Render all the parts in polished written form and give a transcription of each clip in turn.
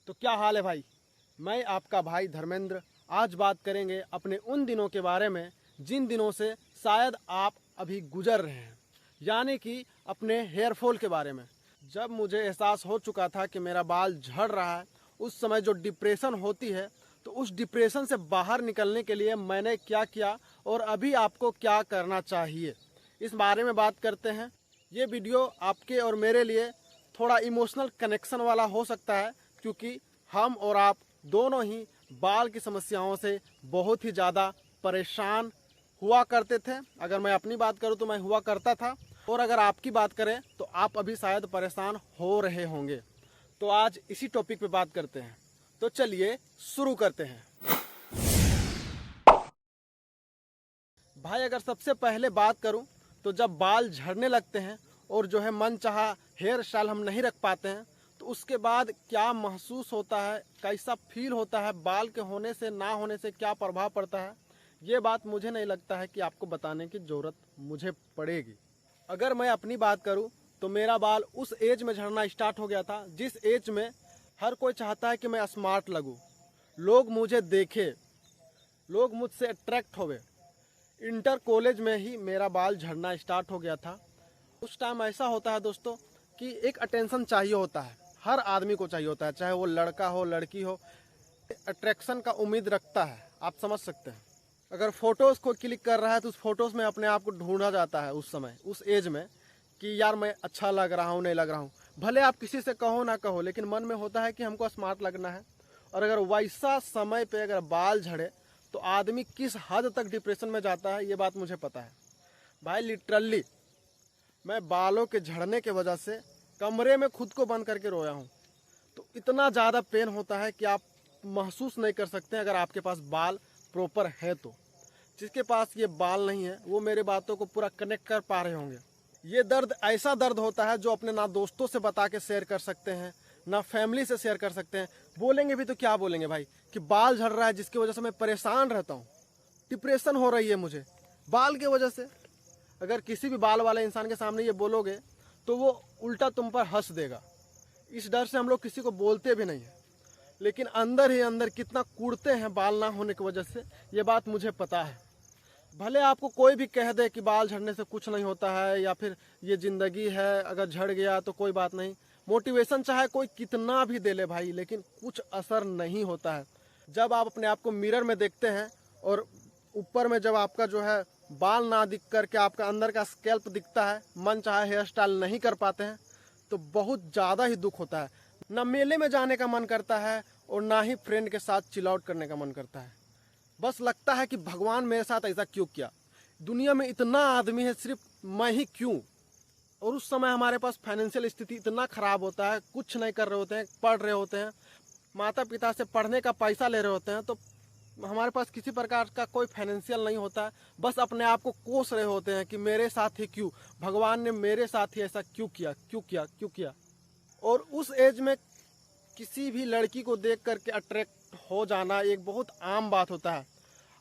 तो क्या हाल है भाई। मैं आपका भाई धर्मेंद्र। आज बात करेंगे अपने उन दिनों के बारे में जिन दिनों से शायद आप अभी गुजर रहे हैं, यानी कि अपने हेयरफॉल के बारे में। जब मुझे एहसास हो चुका था कि मेरा बाल झड़ रहा है, उस समय जो डिप्रेशन होती है, तो उस डिप्रेशन से बाहर निकलने के लिए मैंने क्या किया और अभी आपको क्या करना चाहिए, इस बारे में बात करते हैं। ये वीडियो आपके और मेरे लिए थोड़ा इमोशनल कनेक्शन वाला हो सकता है, क्योंकि हम और आप दोनों ही बाल की समस्याओं से बहुत ही ज़्यादा परेशान हुआ करते थे। अगर मैं अपनी बात करूं तो मैं हुआ करता था, और अगर आपकी बात करें तो आप अभी शायद परेशान हो रहे होंगे। तो आज इसी टॉपिक पे बात करते हैं। तो चलिए शुरू करते हैं। भाई अगर सबसे पहले बात करूं तो जब बाल झड़ने लगते हैं और जो है मन चाहा हेयर स्टाइल हम नहीं रख पाते हैं, तो उसके बाद क्या महसूस होता है, कैसा फील होता है, बाल के होने से ना होने से क्या प्रभाव पड़ता है, ये बात मुझे नहीं लगता है कि आपको बताने की ज़रूरत मुझे पड़ेगी। अगर मैं अपनी बात करूं तो मेरा बाल उस एज में झड़ना स्टार्ट हो गया था जिस एज में हर कोई चाहता है कि मैं स्मार्ट लगूं, लोग मुझे देखें, लोग मुझसे अट्रैक्ट होवे। इंटर कॉलेज में ही मेरा बाल झड़ना स्टार्ट हो गया था। उस टाइम ऐसा होता है दोस्तों कि एक अटेंशन चाहिए होता है, हर आदमी को चाहिए होता है, चाहे वो लड़का हो लड़की हो, अट्रैक्शन का उम्मीद रखता है। आप समझ सकते हैं, अगर फोटोज़ को क्लिक कर रहा है तो उस फोटोज़ में अपने आप को ढूंढा जाता है उस समय, उस एज में, कि यार मैं अच्छा लग रहा हूँ नहीं लग रहा हूँ। भले आप किसी से कहो ना कहो, लेकिन मन में होता है कि हमको स्मार्ट लगना है। और अगर वैसा समय पे अगर बाल झड़े तो आदमी किस हद तक डिप्रेशन में जाता है, ये बात मुझे पता है। भाई लिटरली मैं बालों के झड़ने के वजह से कमरे में खुद को बंद करके रोया हूँ। तो इतना ज़्यादा पेन होता है कि आप महसूस नहीं कर सकते अगर आपके पास बाल प्रॉपर है तो। जिसके पास ये बाल नहीं है वो मेरे बातों को पूरा कनेक्ट कर पा रहे होंगे। ये दर्द ऐसा दर्द होता है जो अपने ना दोस्तों से बता के शेयर कर सकते हैं, ना फैमिली से शेयर कर सकते हैं। बोलेंगे भी तो क्या बोलेंगे भाई, कि बाल झड़ रहा है जिसकी वजह से मैं परेशान रहता हूँ, डिप्रेशन हो रही है मुझे बाल की वजह से। अगर किसी भी बाल वाले इंसान के सामने ये बोलोगे तो वो उल्टा तुम पर हंस देगा। इस डर से हम लोग किसी को बोलते भी नहीं हैं, लेकिन अंदर ही अंदर कितना कूड़ते हैं बाल ना होने की वजह से, ये बात मुझे पता है। भले आपको कोई भी कह दे कि बाल झड़ने से कुछ नहीं होता है, या फिर ये ज़िंदगी है, अगर झड़ गया तो कोई बात नहीं, मोटिवेशन चाहे कोई कितना भी दे ले भाई, लेकिन कुछ असर नहीं होता है। जब आप अपने आप को मिरर में देखते हैं और ऊपर में जब आपका जो है बाल ना दिख करके आपका अंदर का स्कैल्प दिखता है, मन चाहे हेयर स्टाइल नहीं कर पाते हैं, तो बहुत ज़्यादा ही दुख होता है। ना मेले में जाने का मन करता है और ना ही फ्रेंड के साथ चिल आउट करने का मन करता है। बस लगता है कि भगवान मेरे साथ ऐसा क्यों किया, दुनिया में इतना आदमी है, सिर्फ मैं ही क्यों। और उस समय हमारे पास फाइनेंशियल स्थिति इतना ख़राब होता है, कुछ नहीं कर रहे होते हैं, पढ़ रहे होते हैं, माता पिता से पढ़ने का पैसा ले रहे होते हैं, तो हमारे पास किसी प्रकार का कोई फाइनेंशियल नहीं होता है। बस अपने आप को कोस रहे होते हैं कि मेरे साथ ही क्यों, भगवान ने मेरे साथ ही ऐसा क्यों किया, क्यों किया, क्यों किया। और उस एज में किसी भी लड़की को देख करके अट्रैक्ट हो जाना एक बहुत आम बात होता है।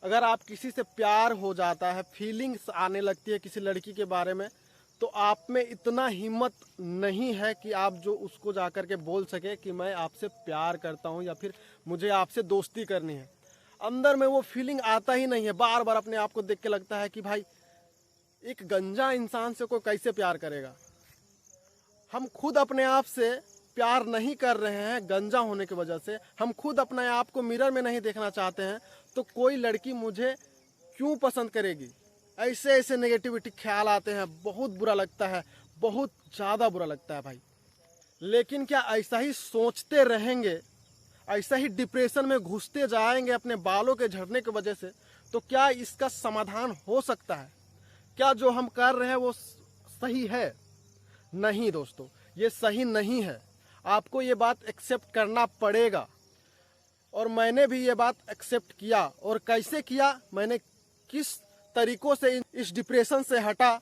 अगर आप किसी से प्यार हो जाता है, फीलिंग्स आने लगती है किसी लड़की के बारे में, तो आप में इतना हिम्मत नहीं है कि आप जो उसको जा कर के बोल सके कि मैं आपसे प्यार करता हूँ या फिर मुझे आपसे दोस्ती करनी है। अंदर में वो फीलिंग आता ही नहीं है। बार बार अपने आप को देख के लगता है कि भाई एक गंजा इंसान से कोई कैसे प्यार करेगा। हम खुद अपने आप से प्यार नहीं कर रहे हैं गंजा होने की वजह से, हम खुद अपने आप को मिरर में नहीं देखना चाहते हैं, तो कोई लड़की मुझे क्यों पसंद करेगी। ऐसे ऐसे नेगेटिविटी ख्याल आते हैं, बहुत बुरा लगता है, बहुत ज़्यादा बुरा लगता है भाई। लेकिन क्या ऐसा ही सोचते रहेंगे, ऐसा ही डिप्रेशन में घुसते जाएंगे अपने बालों के झड़ने की वजह से, तो क्या इसका समाधान हो सकता है? क्या जो हम कर रहे हैं वो सही है? नहीं दोस्तों, ये सही नहीं है। आपको ये बात एक्सेप्ट करना पड़ेगा। और मैंने भी ये बात एक्सेप्ट किया। और कैसे किया, मैंने किस तरीक़ों से इस डिप्रेशन से हटा,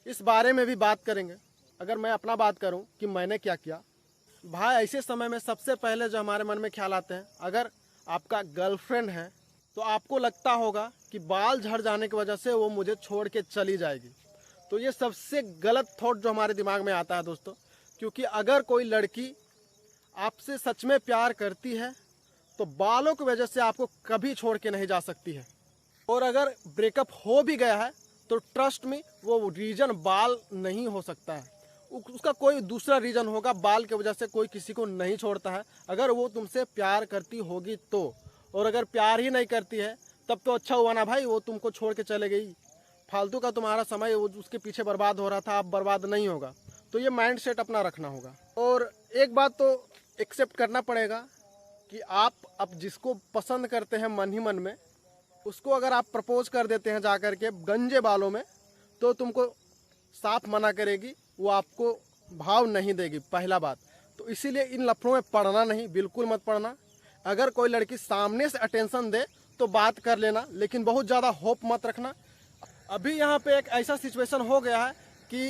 इस बारे में भी बात करेंगे। अगर मैं अपना बात करूं कि मैंने क्या किया, भाई ऐसे समय में सबसे पहले जो हमारे मन में ख्याल आते हैं, अगर आपका गर्लफ्रेंड है तो आपको लगता होगा कि बाल झड़ जाने की वजह से वो मुझे छोड़ के चली जाएगी। तो ये सबसे गलत थॉट जो हमारे दिमाग में आता है दोस्तों, क्योंकि अगर कोई लड़की आपसे सच में प्यार करती है तो बालों की वजह से आपको कभी छोड़ के नहीं जा सकती है। और अगर ब्रेकअप हो भी गया है तो ट्रस्ट में वो रीज़न बाल नहीं हो सकता है, उसका कोई दूसरा रीज़न होगा। बाल की वजह से कोई किसी को नहीं छोड़ता है अगर वो तुमसे प्यार करती होगी तो। और अगर प्यार ही नहीं करती है तब तो अच्छा हुआ ना भाई, वो तुमको छोड़ के चले गई, फालतू का तुम्हारा समय वो उसके पीछे बर्बाद हो रहा था, अब बर्बाद नहीं होगा। तो ये माइंड सेट अपना रखना होगा। और एक बात तो एक्सेप्ट करना पड़ेगा कि आप अब जिसको पसंद करते हैं मन ही मन में, उसको अगर आप प्रपोज कर देते हैं जा कर के गंजे बालों में, तो तुमको साफ मना करेगी, वो आपको भाव नहीं देगी, पहला बात। तो इसीलिए इन लफड़ों में पड़ना नहीं, बिल्कुल मत पड़ना। अगर कोई लड़की सामने से अटेंशन दे तो बात कर लेना, लेकिन बहुत ज़्यादा होप मत रखना। अभी यहाँ पे एक ऐसा सिचुएशन हो गया है कि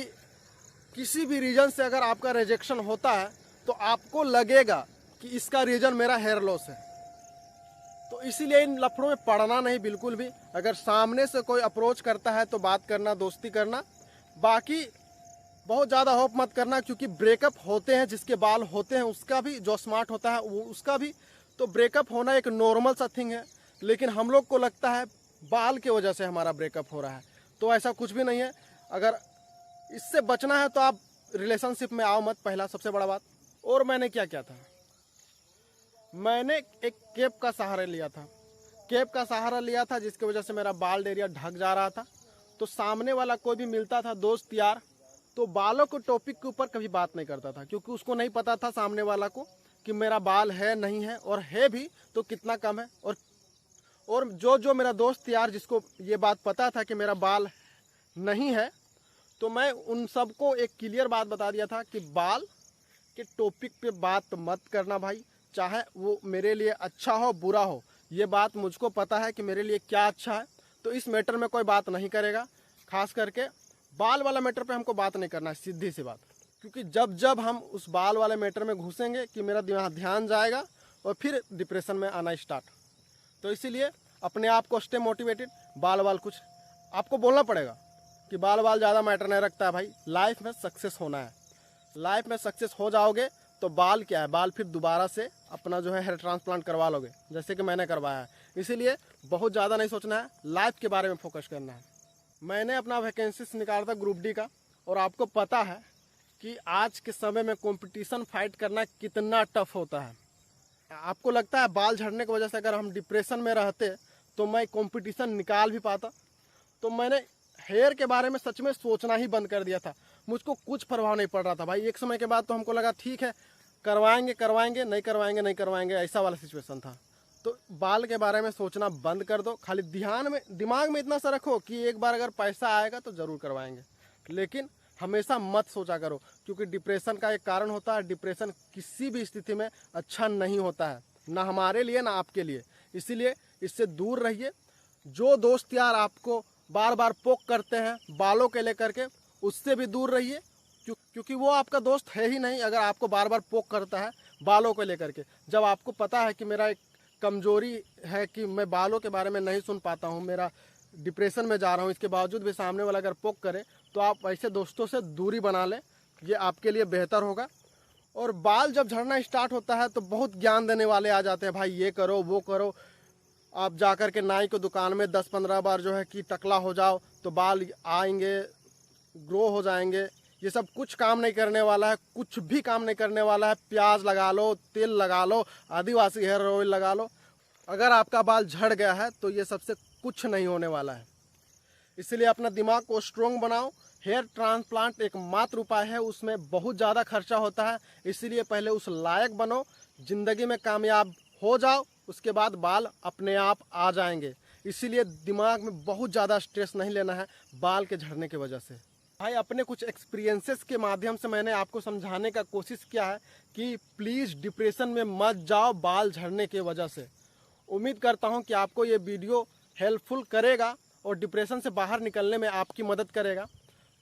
किसी भी रीज़न से अगर आपका रिजेक्शन होता है तो आपको लगेगा कि इसका रीज़न मेरा हेयर लॉस है। तो इसीलिए इन लफड़ों में पड़ना नहीं बिल्कुल भी। अगर सामने से कोई अप्रोच करता है तो बात करना, दोस्ती करना, बाकी बहुत ज़्यादा होप मत करना, क्योंकि ब्रेकअप होते हैं, जिसके बाल होते हैं उसका भी, जो स्मार्ट होता है वो उसका भी। तो ब्रेकअप होना एक नॉर्मल सा थिंग है, लेकिन हम लोग को लगता है बाल की वजह से हमारा ब्रेकअप हो रहा है। तो ऐसा कुछ भी नहीं है। अगर इससे बचना है तो आप रिलेशनशिप में आओ मत, पहला सबसे बड़ा बात। और मैंने क्या किया था, मैंने एक केप का सहारा लिया था। केप का सहारा लिया था जिसकी वजह से मेरा बाल एरिया ढक जा रहा था। तो सामने वाला कोई भी मिलता था दोस्त यार, तो बालों के टॉपिक के ऊपर कभी बात नहीं करता था, क्योंकि उसको नहीं पता था सामने वाला को कि मेरा बाल है नहीं है, और है भी तो कितना कम है। और जो मेरा दोस्त यार जिसको ये बात पता था कि मेरा बाल नहीं है, तो मैं उन सबको एक क्लियर बात बता दिया था कि बाल के टॉपिक पे बात मत करना भाई, चाहे वो मेरे लिए अच्छा हो बुरा हो। ये बात मुझको पता है कि मेरे लिए क्या अच्छा है, तो इस मैटर में कोई बात नहीं करेगा। खास करके बाल वाला मैटर पे हमको बात नहीं करना है, सीधी सी बात। क्योंकि जब हम उस बाल वाले मैटर में घुसेंगे कि मेरा ध्यान जाएगा और फिर डिप्रेशन में आना स्टार्ट। तो इसीलिए अपने आप को स्टे मोटिवेटेड। बाल कुछ आपको बोलना पड़ेगा कि बाल ज़्यादा मैटर नहीं रखता है भाई, लाइफ में सक्सेस होना है। लाइफ में सक्सेस हो जाओगे तो बाल क्या है, बाल फिर दोबारा से अपना जो है हेयर ट्रांसप्लांट करवा लोगे, जैसे कि मैंने करवाया है। इसीलिए बहुत ज़्यादा नहीं सोचना है, लाइफ के बारे में फोकस करना है। मैंने अपना वैकेंसीज निकाला था ग्रुप डी का, और आपको पता है कि आज के समय में कंपटीशन फाइट करना कितना टफ होता है। आपको लगता है बाल झड़ने की वजह से अगर हम डिप्रेशन में रहते तो मैं कंपटीशन निकाल भी पाता? तो मैंने हेयर के बारे में सच में सोचना ही बंद कर दिया था। मुझको कुछ प्रभाव नहीं पड़ रहा था भाई। एक समय के बाद तो हमको लगा ठीक है, करवाएंगे, नहीं करवाएंगे, ऐसा वाला सिचुएशन था। तो बाल के बारे में सोचना बंद कर दो। खाली दिमाग में इतना सा रखो कि एक बार अगर पैसा आएगा तो ज़रूर करवाएंगे, लेकिन हमेशा मत सोचा करो, क्योंकि डिप्रेशन का एक कारण होता है। डिप्रेशन किसी भी स्थिति में अच्छा नहीं होता है, ना हमारे लिए ना आपके लिए। इसीलिए इससे दूर रहिए। जो दोस्त यार आपको बार बार पोक करते हैं बालों के लेकर के, उससे भी दूर रहिए, क्योंकि वो आपका दोस्त है ही नहीं अगर आपको बार बार पोक करता है बालों को लेकर के। जब आपको पता है कि मेरा एक कमजोरी है कि मैं बालों के बारे में नहीं सुन पाता हूँ, मेरा डिप्रेशन में जा रहा हूँ, इसके बावजूद भी सामने वाला अगर पोक करे, तो आप ऐसे दोस्तों से दूरी बना लें, ये आपके लिए बेहतर होगा। और बाल जब झड़ना स्टार्ट होता है तो बहुत ज्ञान देने वाले आ जाते हैं, भाई ये करो वो करो। आप जाकर के नाई की दुकान में 10-15 बार जो है कि टकला हो जाओ तो बाल आएंगे, ग्रो हो जाएंगे। ये सब कुछ काम नहीं करने वाला है, कुछ भी काम नहीं करने वाला है। प्याज लगा लो, तेल लगा लो, आदिवासी हेयर ऑयल लगा लो, अगर आपका बाल झड़ गया है तो ये सबसे कुछ नहीं होने वाला है। इसलिए अपना दिमाग को स्ट्रोंग बनाओ। हेयर ट्रांसप्लांट एक मात्र उपाय है, उसमें बहुत ज़्यादा खर्चा होता है। इसीलिए पहले उस लायक बनो, ज़िंदगी में कामयाब हो जाओ, उसके बाद बाल अपने आप आ जाएंगे। इसीलिए दिमाग में बहुत ज़्यादा स्ट्रेस नहीं लेना है बाल के झड़ने की वजह से। भाई अपने कुछ एक्सपीरियंसेस के माध्यम से मैंने आपको समझाने का कोशिश किया है कि प्लीज़ डिप्रेशन में मत जाओ बाल झड़ने की वजह से। उम्मीद करता हूं कि आपको ये वीडियो हेल्पफुल करेगा और डिप्रेशन से बाहर निकलने में आपकी मदद करेगा।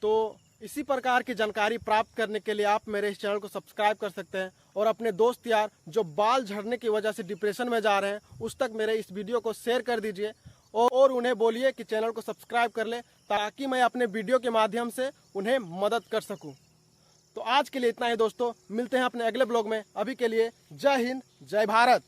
तो इसी प्रकार की जानकारी प्राप्त करने के लिए आप मेरे इस चैनल को सब्सक्राइब कर सकते हैं, और अपने दोस्त यार जो बाल झड़ने की वजह से डिप्रेशन में जा रहे हैं उस तक मेरे इस वीडियो को शेयर कर दीजिए, और उन्हें बोलिए कि चैनल को सब्सक्राइब कर ले, ताकि मैं अपने वीडियो के माध्यम से उन्हें मदद कर सकूं। तो आज के लिए इतना ही दोस्तों, मिलते हैं अपने अगले ब्लॉग में। अभी के लिए जय हिंद, जय भारत।